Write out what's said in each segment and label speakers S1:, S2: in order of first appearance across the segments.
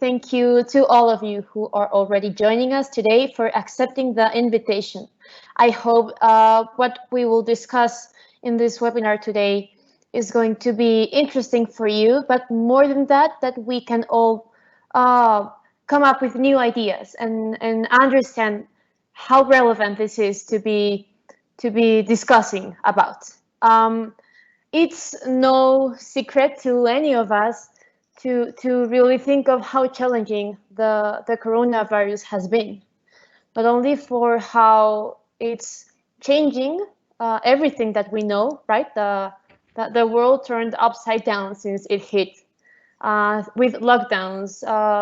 S1: Thank you to all of you who are already joining us today for accepting the invitation. I hope what we will discuss in this webinar today is going to be interesting for you, but more than that, that we can all come up with new ideas and understand how relevant this is to be discussing about. It's no secret to any of us to really think of how challenging the coronavirus has been, not only for how it's changing everything that we know, right? The world turned upside down since it hit, with lockdowns,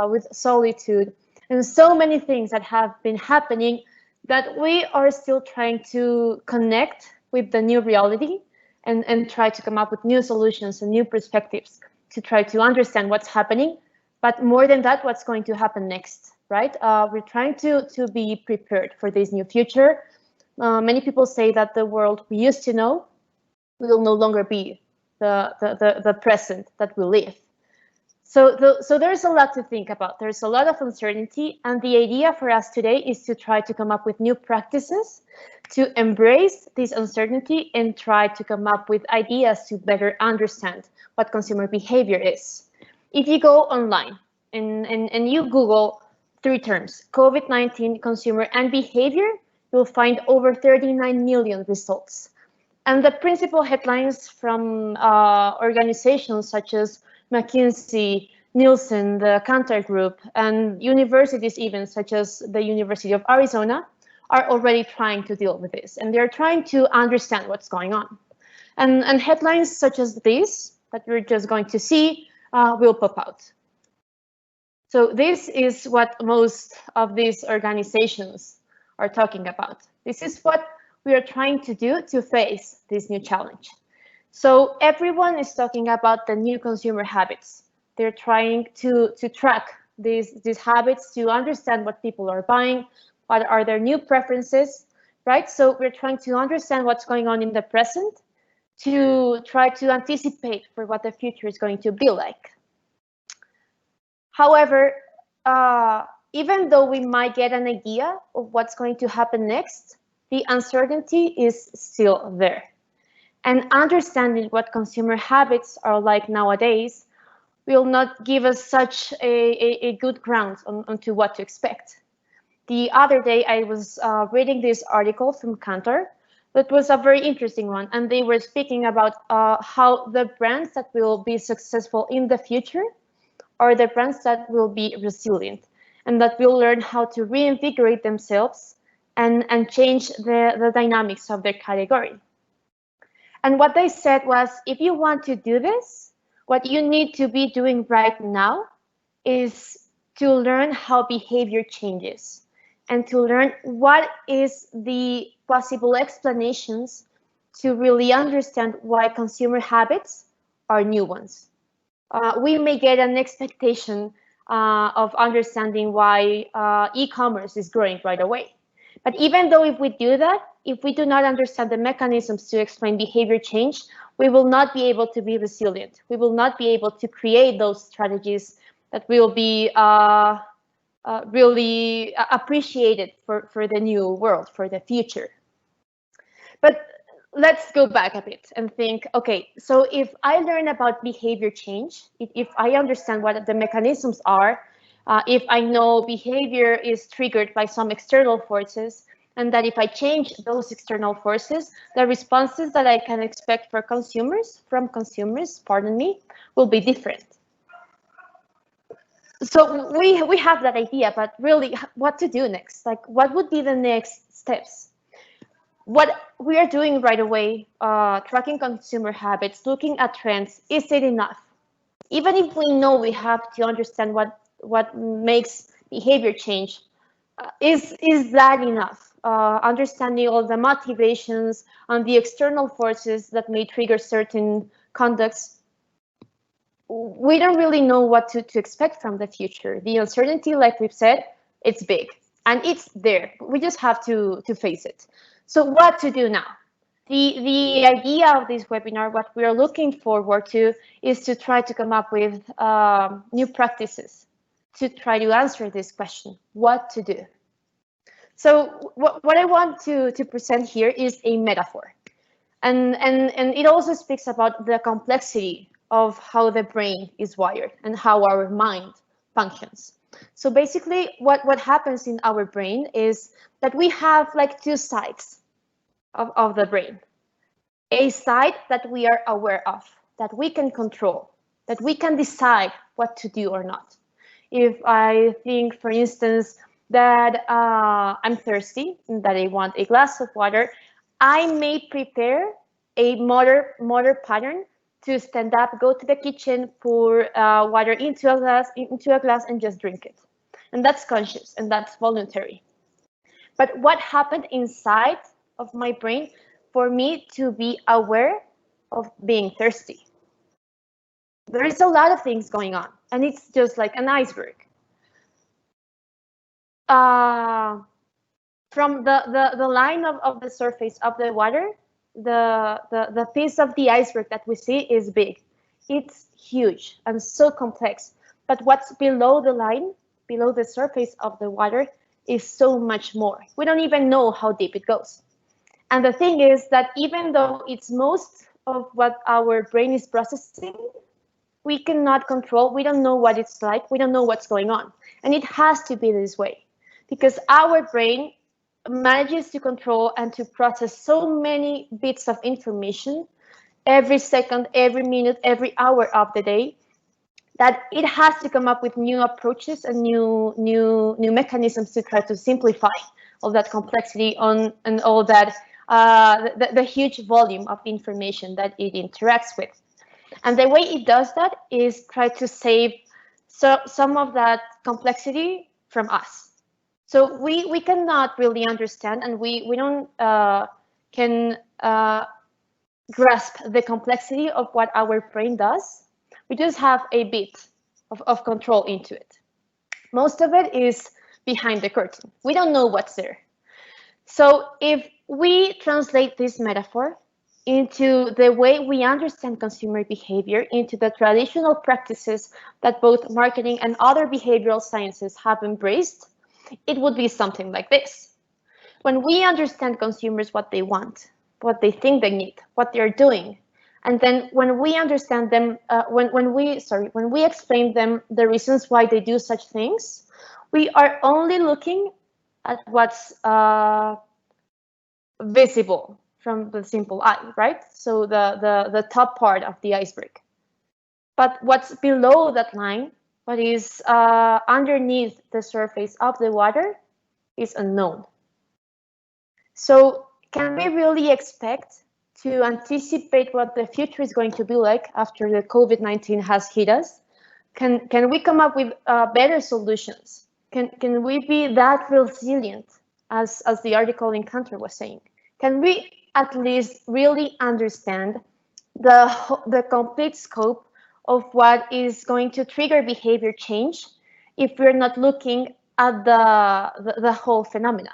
S1: with solitude, and so many things that have been happening that we are still trying to connect with the new reality and try to come up with new solutions and new perspectives to try to understand what's happening, but more than that, what's going to happen next, right? We're trying to be prepared for this new future. Many people say that the world we used to know will no longer be the present that we live. So there's a lot to think about. There's a lot of uncertainty, and the idea for us today is to try to come up with new practices to embrace this uncertainty and try to come up with ideas to better understand what consumer behavior is. If you go online and you Google 3 terms, COVID-19, consumer, and behavior, you'll find over 39 million results. And the principal headlines from organizations such as McKinsey, Nielsen, the Kantar Group, and universities even such as the University of Arizona are already trying to deal with this. And they're trying to understand what's going on. And headlines such as this that we're just going to see will pop out. So this is what most of these organizations are talking about. This is what we are trying to do to face this new challenge. So everyone is talking about the new consumer habits. They're trying to track these habits, to understand what people are buying, what are their new preferences, right? So we're trying to understand what's going on in the present to try to anticipate for what the future is going to be like. However, even though we might get an idea of what's going to happen next, the uncertainty is still there. And understanding what consumer habits are like nowadays will not give us such a good ground onto what to expect. The other day, I was reading this article from Kantar that was a very interesting one, and they were speaking about how the brands that will be successful in the future are the brands that will be resilient and that will learn how to reinvigorate themselves and change the dynamics of their category. And what they said was, if you want to do this, what you need to be doing right now is to learn how behavior changes and to learn what is the possible explanations to really understand why consumer habits are new ones. We may get an expectation of understanding why e-commerce is growing right away. But even though if we do that, if we do not understand the mechanisms to explain behavior change, we will not be able to be resilient. We will not be able to create those strategies that will be really appreciated for the new world, for the future. But let's go back a bit and think, okay, so if I learn about behavior change, if I understand what the mechanisms are, if I know behavior is triggered by some external forces, and that if I change those external forces, the responses that I can expect from consumers, will be different. So we have that idea, but really what to do next? Like, what would be the next steps? What we are doing right away, tracking consumer habits, looking at trends, is it enough? Even if we know we have to understand what makes behavior change, is that enough? Understanding all the motivations and the external forces that may trigger certain conducts, we don't really know what to expect from the future. The uncertainty, like we've said, it's big and it's there. We just have to face it. So what to do now? The idea of this webinar, what we are looking forward to, is to try to come up with new practices to try to answer this question, what to do. So what I want to present here is a metaphor. And it also speaks about the complexity of how the brain is wired and how our mind functions. So basically, what happens in our brain is that we have like two sides of the brain. A side that we are aware of, that we can control, that we can decide what to do or not. If I think, for instance, that I'm thirsty, that I want a glass of water, I may prepare a motor pattern to stand up, go to the kitchen, pour water into a glass, and just drink it. And that's conscious and that's voluntary. But what happened inside of my brain for me to be aware of being thirsty? There is a lot of things going on, and it's just like an iceberg. From the line of the surface of the water, the piece of the iceberg that we see is big. It's huge and so complex. But what's below the line, below the surface of the water, is so much more. We don't even know how deep it goes. And the thing is that even though it's most of what our brain is processing, we cannot control. We don't know what it's like. We don't know what's going on. And it has to be this way, because our brain manages to control and to process so many bits of information every second, every minute, every hour of the day, that it has to come up with new approaches and new mechanisms to try to simplify all that complexity and all that the huge volume of information that it interacts with. And the way it does that is try to save some of that complexity from us. So we cannot really understand, and we don't can grasp the complexity of what our brain does. We just have a bit of control into it. Most of it is behind the curtain. We don't know what's there. So if we translate this metaphor into the way we understand consumer behavior, into the traditional practices that both marketing and other behavioral sciences have embraced, it would be something like this. When we understand consumers, what they want, what they think they need, what they're doing, and then when we understand them, when we explain them the reasons why they do such things, we are only looking at what's visible from the simple eye, right? So the top part of the iceberg. But what's below that line, what is underneath the surface of the water, is unknown. So can we really expect to anticipate what the future is going to be like after the COVID-19 has hit us? Can we come up with better solutions? Can we be that resilient as the article in Cantor was saying? Can we at least really understand the complete scope of what is going to trigger behavior change if we're not looking at the whole phenomena,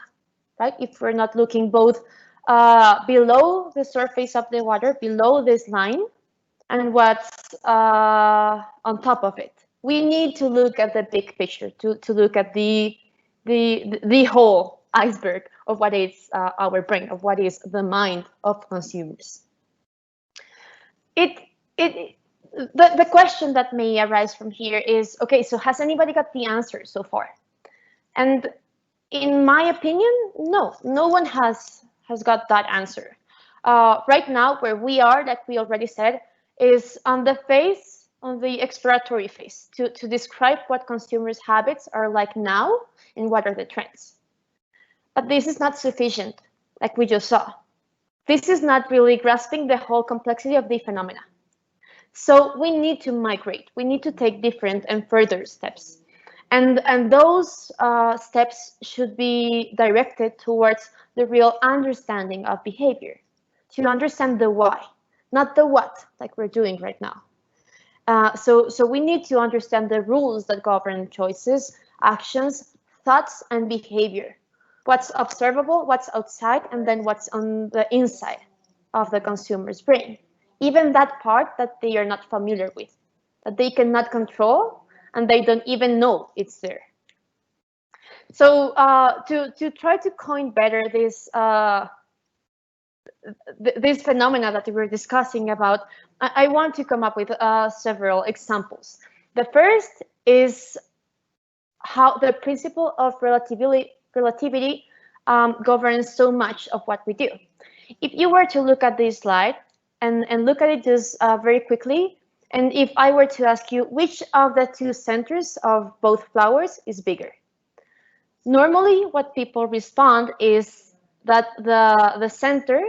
S1: right? If we're not looking both below the surface of the water, below this line, and what's on top of it. We need to look at the big picture, to look at the whole iceberg of what is our brain, of what is the mind of consumers. The question that may arise from here is, okay, so has anybody got the answer so far? And in my opinion, no one has got that answer. Right now, where we are, like we already said, is on the exploratory phase to describe what consumers' habits are like now and what are the trends. But this is not sufficient, like we just saw. This is not really grasping the whole complexity of the phenomena. So we need to migrate. We need to take different and further steps. And those steps should be directed towards the real understanding of behavior, to understand the why, not the what, like we're doing right now. So we need to understand the rules that govern choices, actions, thoughts, and behavior. What's observable, what's outside, and then what's on the inside of the consumer's brain. Even that part that they are not familiar with, that they cannot control, and they don't even know it's there. So to try to coin better this phenomena that we were discussing about, I want to come up with several examples. The first is how the principle of relativity governs so much of what we do. If you were to look at this slide and look at it just very quickly, and if I were to ask you which of the two centers of both flowers is bigger, normally what people respond is that the center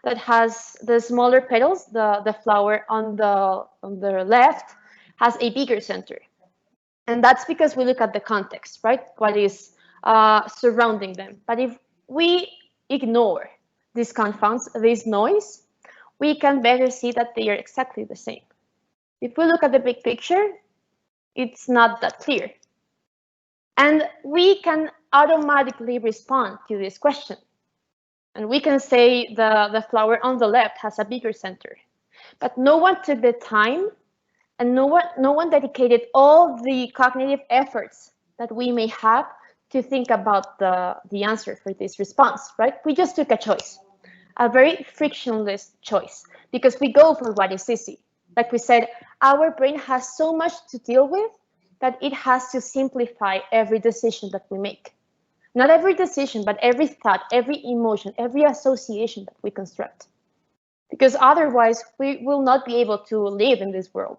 S1: that has the smaller petals, the flower on the left, has a bigger center. And that's because we look at the context, right? What is surrounding them. But if we ignore these confounds, this noise, we can better see that they are exactly the same. If we look at the big picture, it's not that clear. And we can automatically respond to this question. And we can say the flower on the left has a bigger center. But no one took the time and no one dedicated all the cognitive efforts that we may have to think about the answer for this response, right? We just took a choice, a very frictionless choice, because we go for what is easy. Like we said, our brain has so much to deal with that it has to simplify every decision that we make. Not every decision, but every thought, every emotion, every association that we construct. Because otherwise, we will not be able to live in this world.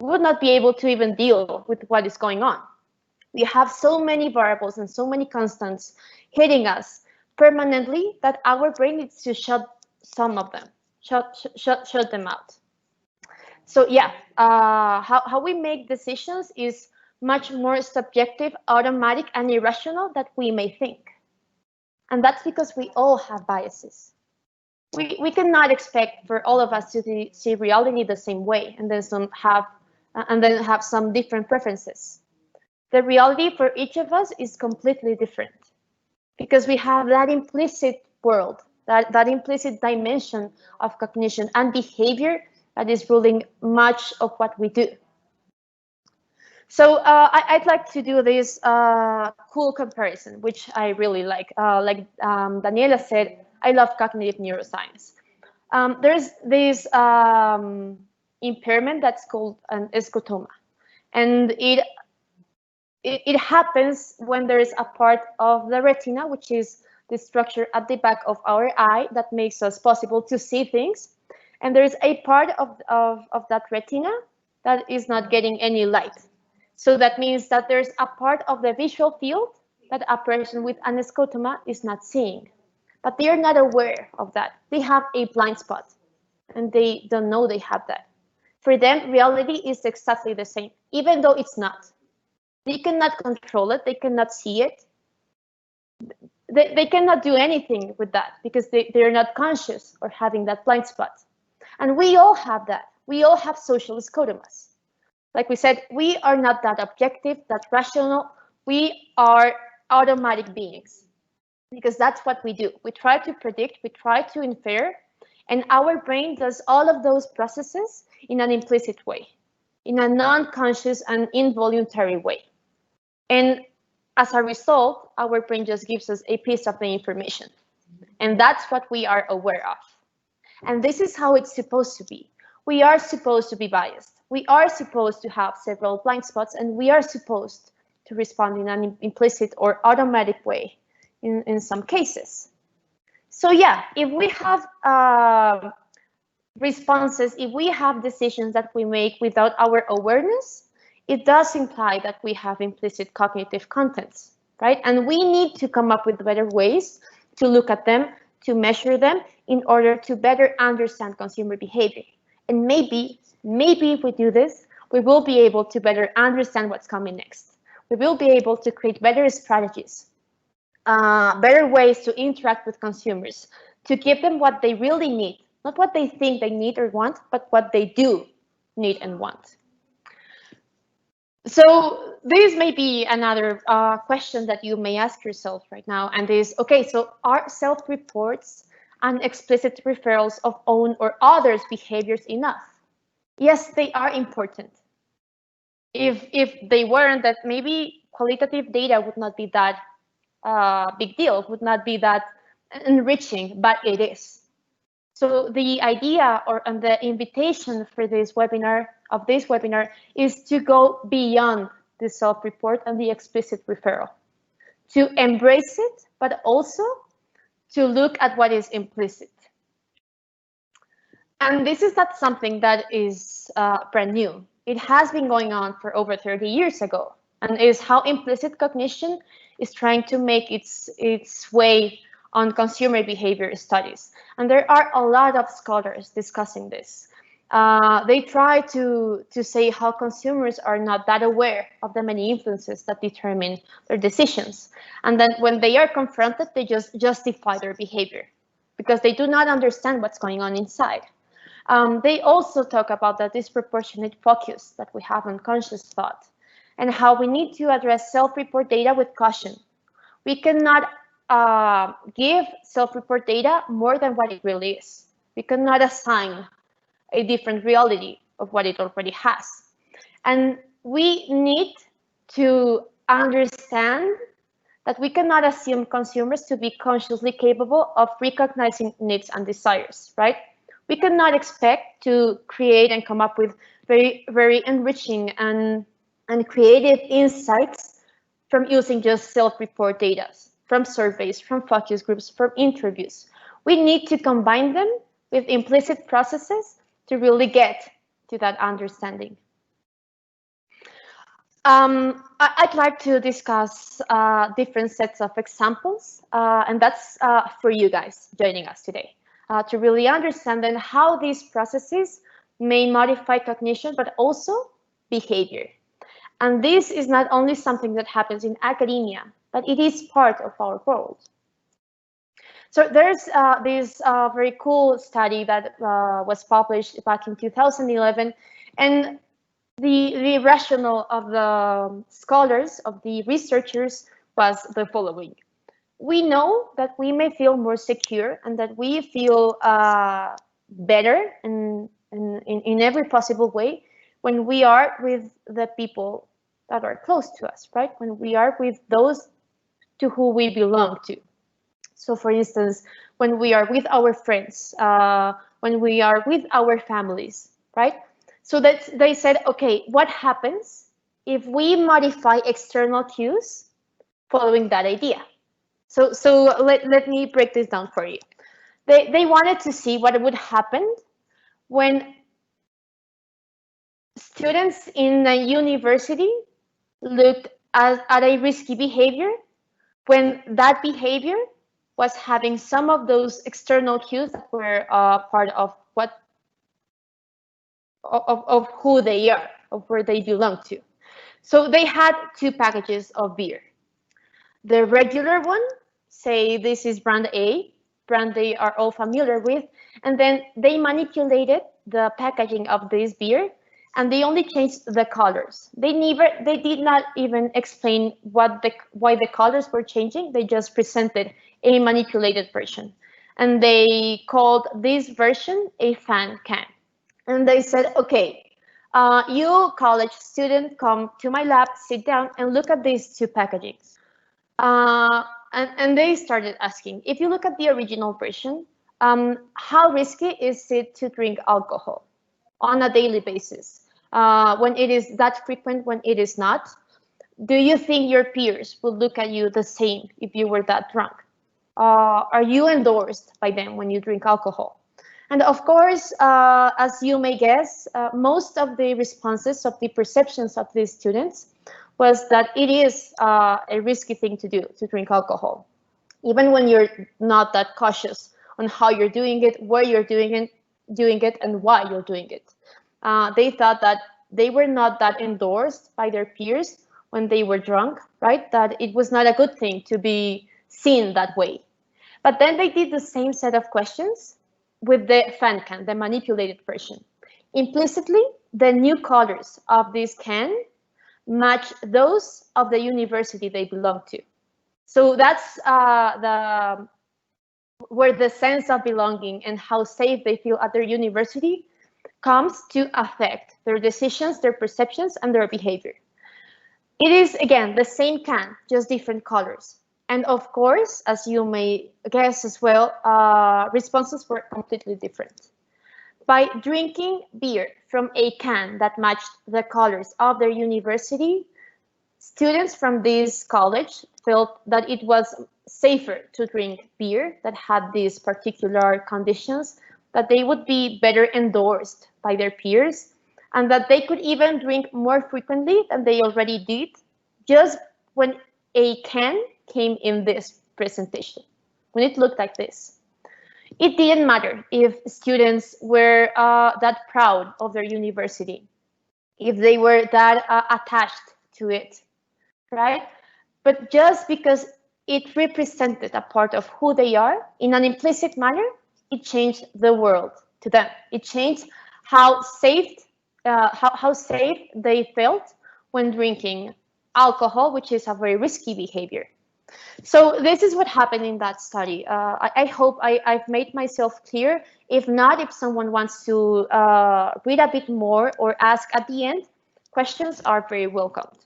S1: We would not be able to even deal with what is going on. We have so many variables and so many constants hitting us permanently that our brain needs to shut some of them, shut them out. So yeah, how we make decisions is much more subjective, automatic, and irrational than we may think. And that's because we all have biases. We cannot expect for all of us to see reality the same way and then have some different preferences. The reality for each of us is completely different because we have that implicit world, that implicit dimension of cognition and behavior that is ruling much of what we do. So I'd like to do this cool comparison, which I really like. Daniela said, I love cognitive neuroscience. There's this impairment that's called an escotoma. And it happens when there is a part of the retina, which is the structure at the back of our eye that makes us possible to see things. And there is a part of that retina that is not getting any light. So that means that there's a part of the visual field that a person with an escotoma is not seeing. But they are not aware of that. They have a blind spot and they don't know they have that. For them, reality is exactly the same, even though it's not. They cannot control it. They cannot see it. They cannot do anything with that because they're not conscious or having that blind spot. And we all have that. We all have social scotomas. Like we said, we are not that objective, that rational. We are automatic beings because that's what we do. We try to predict, we try to infer, and our brain does all of those processes in an implicit way, in a non-conscious and involuntary way. And as a result, our brain just gives us a piece of the information. And that's what we are aware of. And this is how it's supposed to be. We are supposed to be biased. We are supposed to have several blind spots, and we are supposed to respond in an implicit or automatic way in some cases. So yeah, if we have responses, if we have decisions that we make without our awareness, it does imply that we have implicit cognitive contents, right? And we need to come up with better ways to look at them, to measure them in order to better understand consumer behavior. And maybe if we do this, we will be able to better understand what's coming next. We will be able to create better strategies, better ways to interact with consumers, to give them what they really need, not what they think they need or want, but what they do need and want. So this may be another question that you may ask yourself right now, and is, okay, so are self-reports and explicit referrals of own or others' behaviors enough? Yes, they are important. If they weren't, that maybe qualitative data would not be that big deal, would not be that enriching, but it is. So the idea and the invitation for this webinar is to go beyond the self-report and the explicit referral, to embrace it, but also to look at what is implicit. And this is not something that is brand new. It has been going on for over 30 years ago, and is how implicit cognition is trying to make its way on consumer behavior studies. And there are a lot of scholars discussing this. They try to say how consumers are not that aware of the many influences that determine their decisions. And then when they are confronted, they just justify their behavior because they do not understand what's going on inside. They also talk about the disproportionate focus that we have on conscious thought and how we need to address self-report data with caution. We cannot give self-report data more than what it really is. We cannot assign a different reality of what it already has. And we need to understand that we cannot assume consumers to be consciously capable of recognizing needs and desires, right? We cannot expect to create and come up with very, very enriching and creative insights from using just self-report data, from surveys, from focus groups, from interviews. We need to combine them with implicit processes to really get to that understanding. I'd like to discuss different sets of examples, and that's for you guys joining us today, to really understand then how these processes may modify cognition, but also behavior. And this is not only something that happens in academia, but it is part of our world. So there's this very cool study that was published back in 2011, and the rationale of the scholars, of the researchers, was the following. We know that we may feel more secure and that we feel better in every possible way when we are with the people that are close to us, right? When we are with those to who we belong to. So for instance, when we are with our friends, when we are with our families, right? So that they said, okay, what happens if we modify external cues following that idea? So let me break this down for you. They wanted to see what would happen when students in a university looked at a risky behavior, when that behavior was having some of those external cues that were part of who they are, of where they belong to. So they had two packages of beer. The regular one, say this is brand A, brand they are all familiar with, and then they manipulated the packaging of this beer, and they only changed the colors. They did not even explain why the colors were changing. They just presented a manipulated version, and they called this version a fan can. And they said, okay, you college student, come to my lab, sit down and look at these two packagings. And they started asking, if you look at the original version, how risky is it to drink alcohol on a daily basis? When it is that frequent, when it is not? Do you think your peers will look at you the same if you were that drunk? Are you endorsed by them when you drink alcohol? And of course, as you may guess, most of the responses of the perceptions of these students was that it is a risky thing to do, to drink alcohol, even when you're not that cautious on how you're doing it, where you're doing it, and why you're doing it. They thought that they were not that endorsed by their peers when they were drunk, right? That it was not a good thing to be seen that way. But then they did the same set of questions with the fan can, the manipulated version. Implicitly, the new colors of this can match those of the university they belong to. So that's where the sense of belonging and how safe they feel at their university comes to affect their decisions, their perceptions, and their behavior. It is, again, the same can, just different colors. And of course, as you may guess as well, responses were completely different. By drinking beer from a can that matched the colors of their university, students from this college felt that it was safer to drink beer that had these particular conditions, that they would be better endorsed by their peers, and that they could even drink more frequently than they already did, just when a can came in this presentation, when it looked like this. It didn't matter if students were that proud of their university, if they were that attached to it, right? But just because it represented a part of who they are in an implicit manner, it changed the world to them. It changed how safe they felt when drinking alcohol, which is a very risky behavior. So this is what happened in that study. I hope I've made myself clear. If not, if someone wants to read a bit more or ask at the end, questions are very welcomed.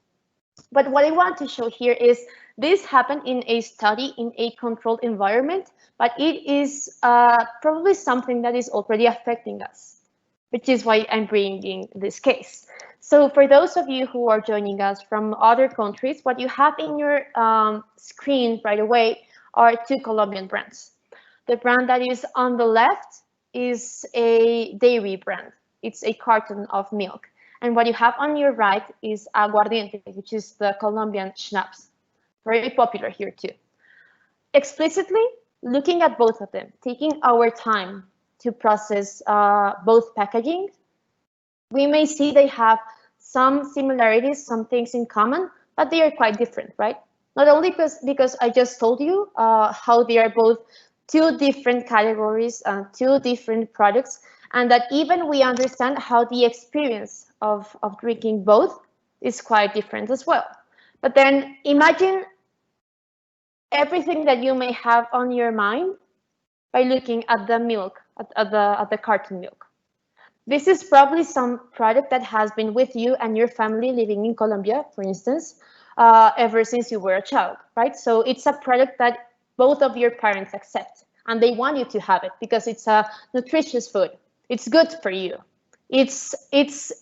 S1: But what I want to show here is this happened in a study in a controlled environment, but it is probably something that is already affecting us, which is why I'm bringing this case. So for those of you who are joining us from other countries, what you have in your screen right away are two Colombian brands. The brand that is on the left is a dairy brand. It's a carton of milk. And what you have on your right is aguardiente, which is the Colombian schnapps. Very popular here too. Explicitly looking at both of them, taking our time to process both packaging, we may see they have some similarities, some things in common, but they are quite different, right? Not only because I just told you how they are both two different categories, two different products, and that even we understand how the experience of drinking both is quite different as well. But then imagine everything that you may have on your mind by looking at the milk, at the carton milk. This is probably some product that has been with you and your family living in Colombia, for instance, ever since you were a child, right? So it's a product that both of your parents accept, and they want you to have it because it's a nutritious food. It's good for you. It's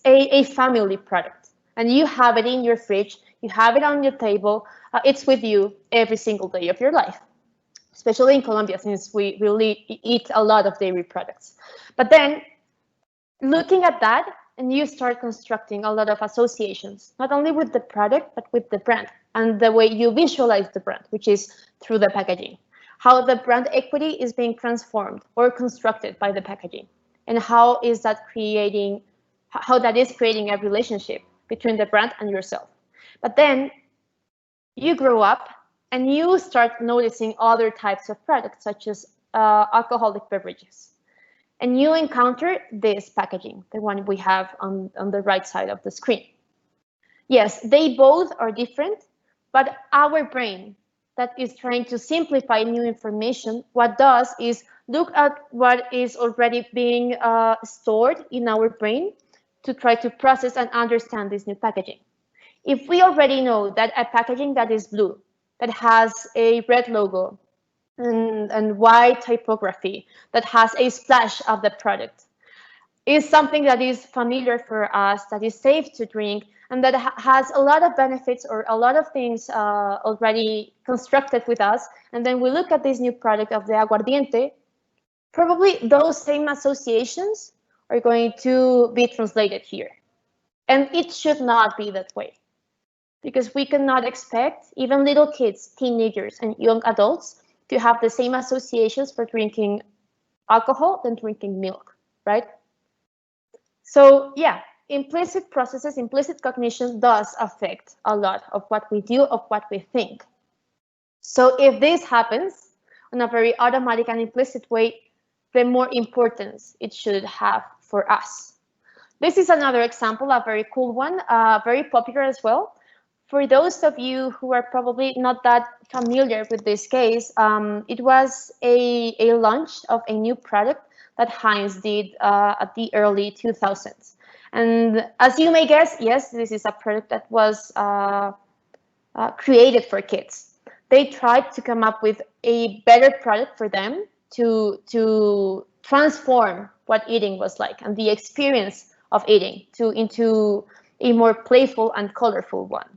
S1: a family product, and you have it in your fridge. You have it on your table. It's with you every single day of your life, especially in Colombia, since we really eat a lot of dairy products. But then looking at that, and you start constructing a lot of associations, not only with the product, but with the brand and the way you visualize the brand, which is through the packaging, how the brand equity is being transformed or constructed by the packaging, and how that is creating a relationship between the brand and yourself. But then you grow up and you start noticing other types of products, such as alcoholic beverages. And you encounter this packaging, the one we have on the right side of the screen. Yes, they both are different, but our brain that is trying to simplify new information, what does is look at what is already being stored in our brain to try to process and understand this new packaging. If we already know that a packaging that is blue, that has a red logo, and white typography, that has a splash of the product, is something that is familiar for us, that is safe to drink, and that has a lot of benefits or a lot of things already constructed with us. And then we look at this new product of the aguardiente, probably those same associations are going to be translated here. And it should not be that way, because we cannot expect even little kids, teenagers, and young adults to have the same associations for drinking alcohol than drinking milk, right? So yeah, implicit processes, implicit cognition does affect a lot of what we do, of what we think. So if this happens in a very automatic and implicit way, the more importance it should have for us. This is another example, a very cool one, very popular as well. For those of you who are probably not that familiar with this case, it was a launch of a new product that Heinz did at the early 2000s. And as you may guess, yes, this is a product that was created for kids. They tried to come up with a better product for them to transform what eating was like and the experience of eating into a more playful and colorful one.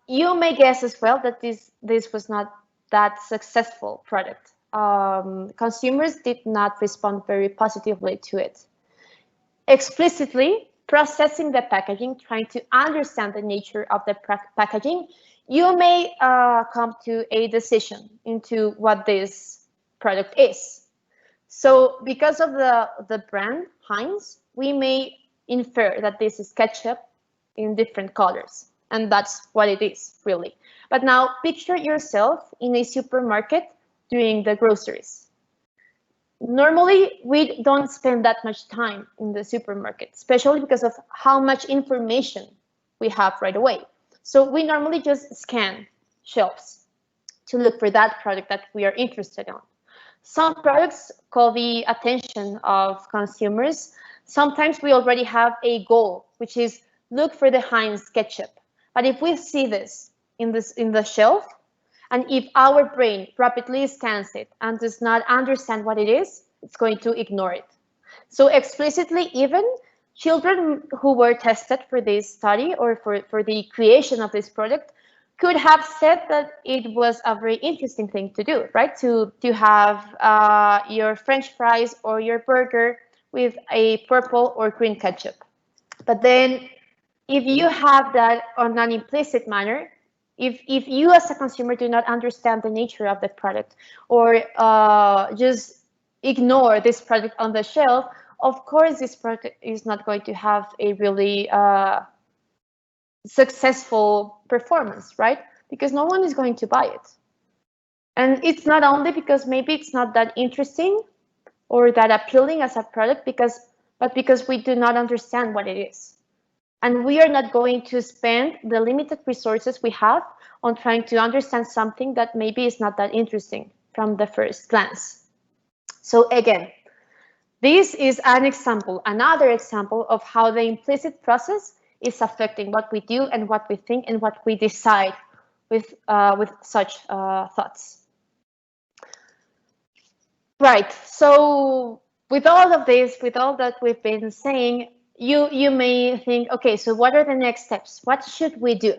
S1: You may guess as well that this was not that successful product. Consumers did not respond very positively to it. Explicitly processing the packaging, trying to understand the nature of the packaging, you may come to a decision into what this product is. So because of the brand Heinz, we may infer that this is ketchup in different colors. And that's what it is, really. But now picture yourself in a supermarket doing the groceries. Normally, we don't spend that much time in the supermarket, especially because of how much information we have right away. So we normally just scan shelves to look for that product that we are interested in. Some products call the attention of consumers. Sometimes we already have a goal, which is look for the Heinz ketchup. But if we see this in the shelf, and if our brain rapidly scans it and does not understand what it is, it's going to ignore it. So explicitly, even children who were tested for this study or for the creation of this product could have said that it was a very interesting thing to do, right? To have your French fries or your burger with a purple or green ketchup. But then if you have that on an implicit manner, if you as a consumer do not understand the nature of the product or just ignore this product on the shelf, of course this product is not going to have a really successful performance, right? Because no one is going to buy it. And it's not only because maybe it's not that interesting or that appealing as a product, but because we do not understand what it is. And we are not going to spend the limited resources we have on trying to understand something that maybe is not that interesting from the first glance. So again, this is an example, another example of how the implicit process is affecting what we do and what we think and what we decide with such thoughts. Right, so with all of this, with all that we've been saying, you may think, okay, so what are the next steps? What should we do?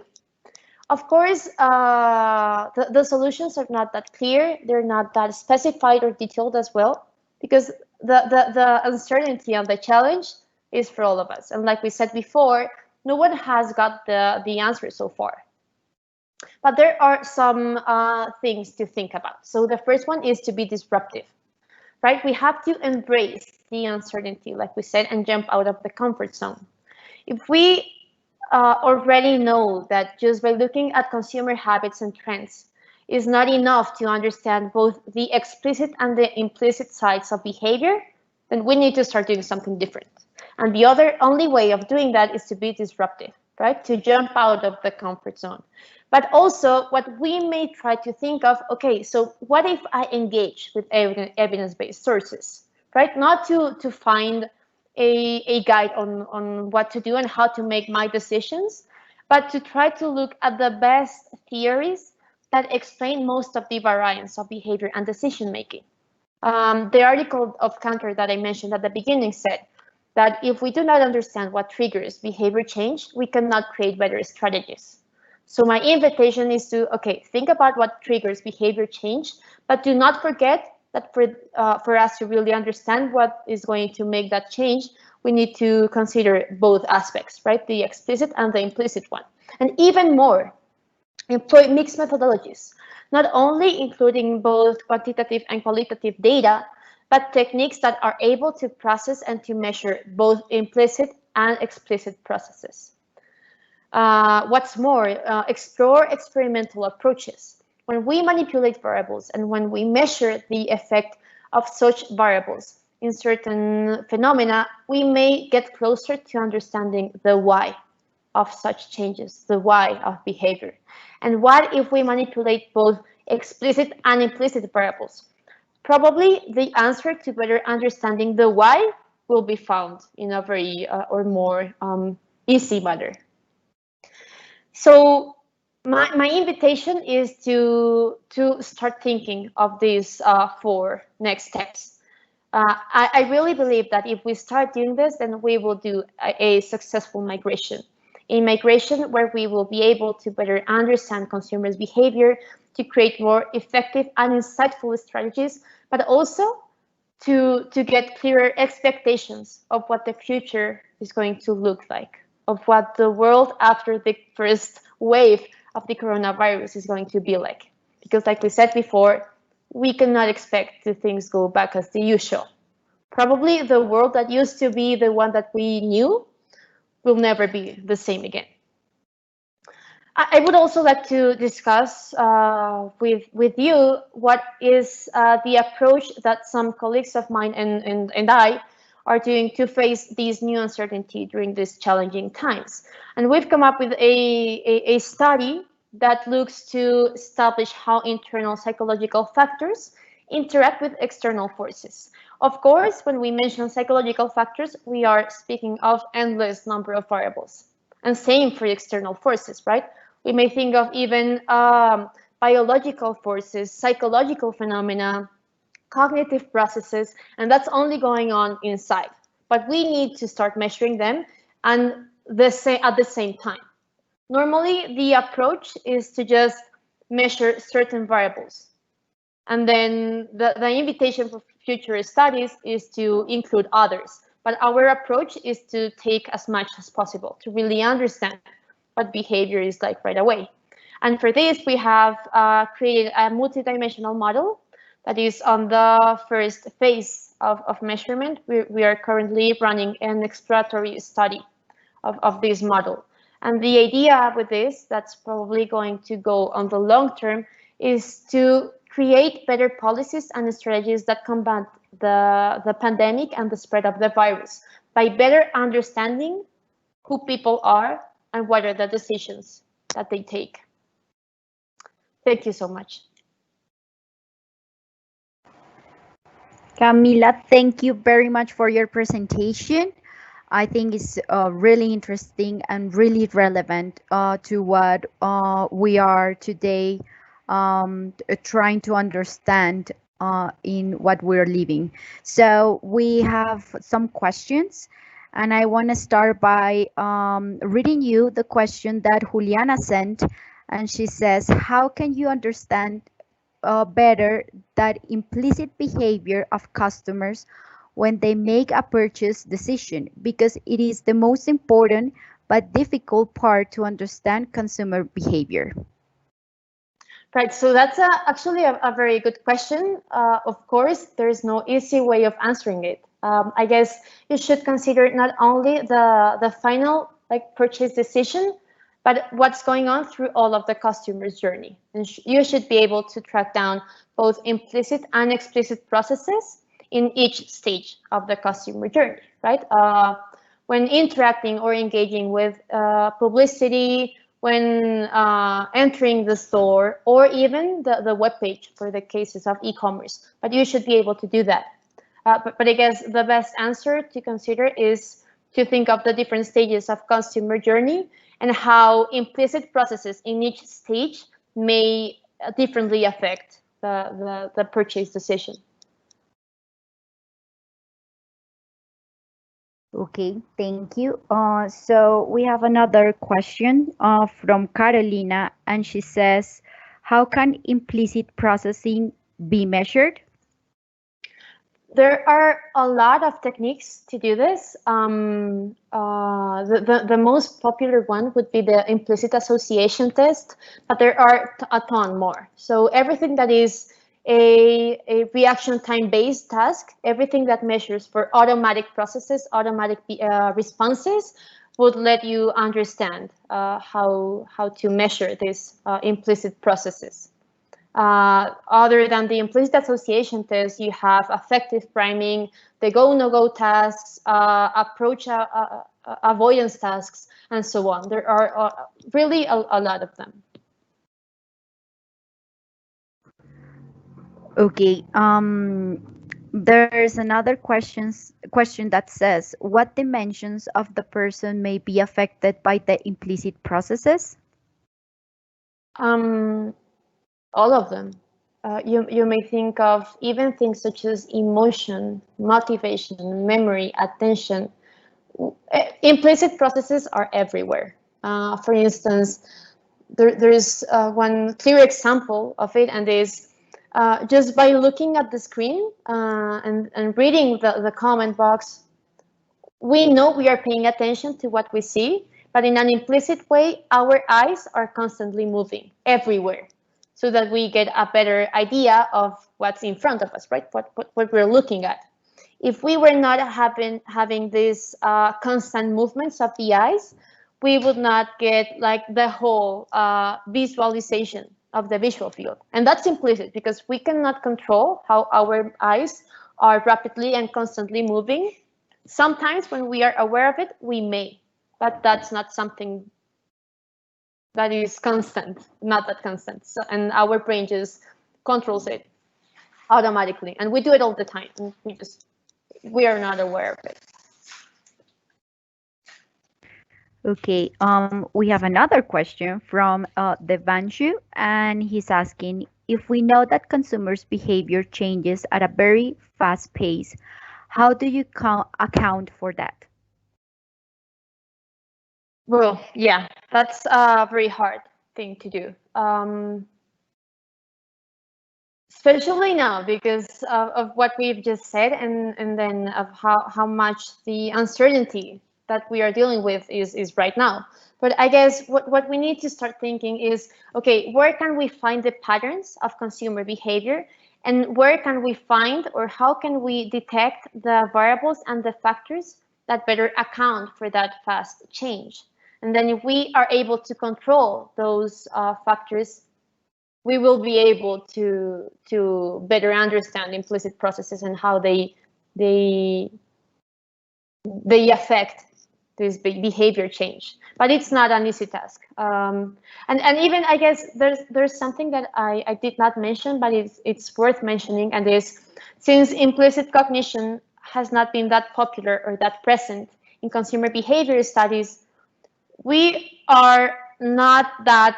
S1: Of course, the solutions are not that clear. They're not that specified or detailed as well, because the uncertainty of the challenge is for all of us. And like we said before, no one has got the answer so far. But there are some things to think about. So the first one is to be disruptive, right? We have to embrace the uncertainty, like we said, and jump out of the comfort zone. If we already know that just by looking at consumer habits and trends is not enough to understand both the explicit and the implicit sides of behavior, then we need to start doing something different. And the only way of doing that is to be disruptive, right? To jump out of the comfort zone. But also what we may try to think of, okay, so what if I engage with evidence-based sources, right? Not to find a guide on what to do and how to make my decisions, but to try to look at the best theories that explain most of the variance of behavior and decision making. The article of Cantor that I mentioned at the beginning said that if we do not understand what triggers behavior change, we cannot create better strategies. So my invitation is to, okay, think about what triggers behavior change, but do not forget that for us to really understand what is going to make that change, we need to consider both aspects, right? The explicit and the implicit one. And even more, employ mixed methodologies, not only including both quantitative and qualitative data, but techniques that are able to process and to measure both implicit and explicit processes. What's more, explore experimental approaches. When we manipulate variables and when we measure the effect of such variables in certain phenomena, we may get closer to understanding the why of such changes, the why of behavior. And what if we manipulate both explicit and implicit variables? probably the answer to better understanding the why will be found in a very or more easy manner. So my invitation is to start thinking of these 4 next steps. I really believe that if we start doing this, then we will do a successful migration. A migration where we will be able to better understand consumers' behavior, to create more effective and insightful strategies, but also to get clearer expectations of what the future is going to look like, of what the world after the first wave of the coronavirus is going to be like. Because like we said before, we cannot expect the things go back as the usual. Probably the world that used to be the one that we knew will never be the same again. I would also like to discuss with you what is the approach that some colleagues of mine and I are doing to face these new uncertainty during these challenging times. And we've come up with a study that looks to establish how internal psychological factors interact with external forces. Of course, when we mention psychological factors, we are speaking of endless number of variables. And same for external forces, right? We may think of even biological forces, psychological phenomena, cognitive processes, and that's only going on inside. But we need to start measuring them and at the same time. Normally, the approach is to just measure certain variables. And then the invitation for future studies is to include others. But our approach is to take as much as possible to really understand what behavior is like right away. And for this, we have created a multidimensional model that is on the first phase of measurement. We are currently running an exploratory study of this model. And the idea with this, that's probably going to go on the long term, is to create better policies and strategies that combat the pandemic and the spread of the virus by better understanding who people are and what are the decisions that they take. Thank you so much.
S2: Camila, thank you very much for your presentation. I think it's really interesting and really relevant to what we are today trying to understand in what we're living. So we have some questions, and I want to start by reading you the question that Juliana sent, and she says, how can you understand better that implicit behavior of customers when they make a purchase decision, because it is the most important but difficult part to understand consumer behavior?
S1: Right, so that's actually a very good question. Of course, there is no easy way of answering it. I guess you should consider not only the final purchase decision, but what's going on through all of the customer's journey. And you should be able to track down both implicit and explicit processes in each stage of the customer journey, right? When interacting or engaging with publicity, when entering the store, or even the web page for the cases of e-commerce. But you should be able to do that. But I guess the best answer to consider is to think of the different stages of customer journey and how implicit processes in each stage may differently affect the purchase decision.
S2: Okay, thank you. So we have another question from Carolina, and she says, how can implicit processing be measured?
S1: There are a lot of techniques to do this. The most popular one would be the implicit association test, but there are a ton more. So everything that is a reaction time based task, everything that measures for automatic processes, automatic responses, would let you understand how to measure these implicit processes. Other than the implicit association test, you have affective priming, the go-no-go tasks, approach avoidance tasks, and so on. There are really a lot of them.
S2: Okay. There's another question that says, what dimensions of the person may be affected by the implicit processes?
S1: Um, all of them. You may think of even things such as emotion, motivation, memory, attention. Implicit processes are everywhere. For instance, there's one clear example of it, and is just by looking at the screen and reading the comment box, we know we are paying attention to what we see, but in an implicit way, our eyes are constantly moving everywhere so that we get a better idea of what's in front of us, right? What we're looking at. If we were not having these constant movements of the eyes, we would not get like the whole visualization of the visual field. And that's implicit because we cannot control how our eyes are rapidly and constantly moving. Sometimes when we are aware of it, we may, but that's not something that is constant, not that constant. So, and our brain just controls it automatically. And we do it all the time. And we are not aware of it.
S2: Okay, we have another question from Devanshu, and he's asking, if we know that consumers' behavior changes at a very fast pace, how do you account for that?
S1: Well, yeah, that's a very hard thing to do. Especially now because of what we've just said, and then of how much the uncertainty that we are dealing with is right now. But I guess what we need to start thinking is, okay, where can we find the patterns of consumer behavior, and where can we find, or how can we detect the variables and the factors that better account for that fast change? And then if we are able to control those factors, we will be able to better understand implicit processes and how they affect this behavior change. But it's not an easy task. And even I guess there's something that I did not mention, but it's worth mentioning, and is, since implicit cognition has not been that popular or that present in consumer behavior studies, we are not that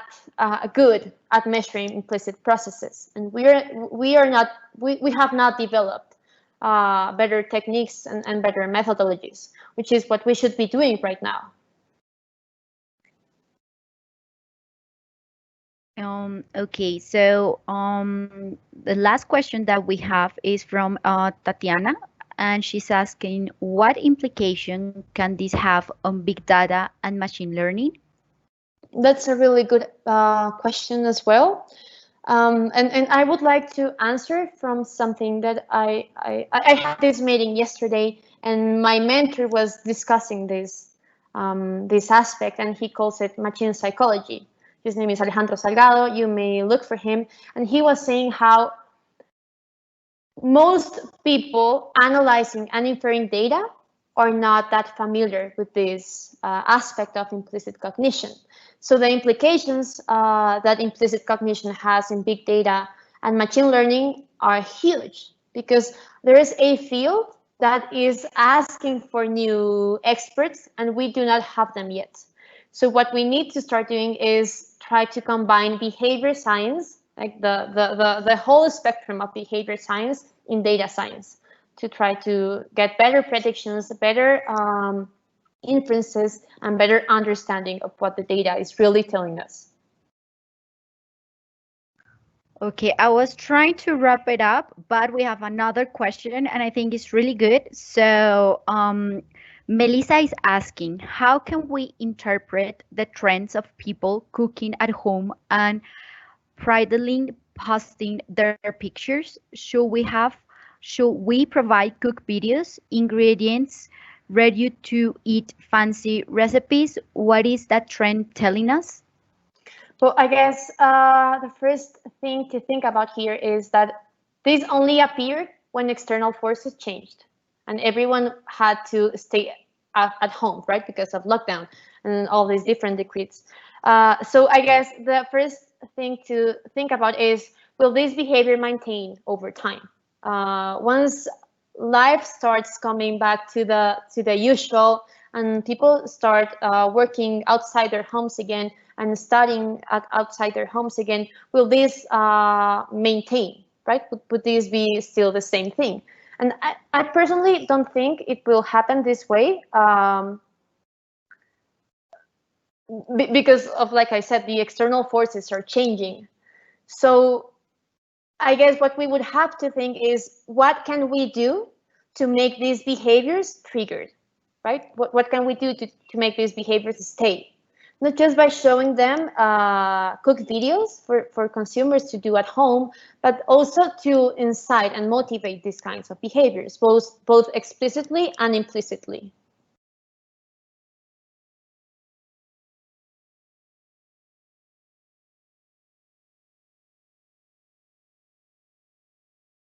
S1: good at measuring implicit processes, and we have not developed better techniques and better methodologies, which is what we should be doing right now.
S2: Okay, so the last question that we have is from Tatiana, and she's asking, what implication can this have on big data and machine learning?
S1: That's a really good question as well. And I would like to answer from something that I had this meeting yesterday, and my mentor was discussing this aspect, and he calls it machine psychology. His name is Alejandro Salgado. You may look for him, and he was saying how most people analyzing and inferring data are not that familiar with this aspect of implicit cognition. So the implications that implicit cognition has in big data and machine learning are huge, because there is a field that is asking for new experts, and we do not have them yet. So what we need to start doing is try to combine behavior science, like the whole spectrum of behavior science, in data science, to try to get better predictions, better inferences, and better understanding of what the data is really telling us.
S2: Okay, I was trying to wrap it up, but we have another question, and I think it's really good. So, Melissa is asking, how can we interpret the trends of people cooking at home and privately posting their pictures? Should we provide cook videos, ingredients, ready to eat fancy recipes? What is that trend telling us?
S1: Well, I guess the first thing to think about here is that this only appeared when external forces changed and everyone had to stay at home, right, because of lockdown and all these different decrees. So I guess the first thing to think about is, will this behavior maintain over time? Once life starts coming back to the usual, and people start working outside their homes again and studying outside their homes again, will this maintain, right? Would this be still the same thing? And I personally don't think it will happen this way, because of, like I said, the external forces are changing. So I guess what we would have to think is, what can we do to make these behaviors triggered, right? What can we do to make these behaviors stay? Not just by showing them cook videos for consumers to do at home, but also to incite and motivate these kinds of behaviors, both explicitly and implicitly.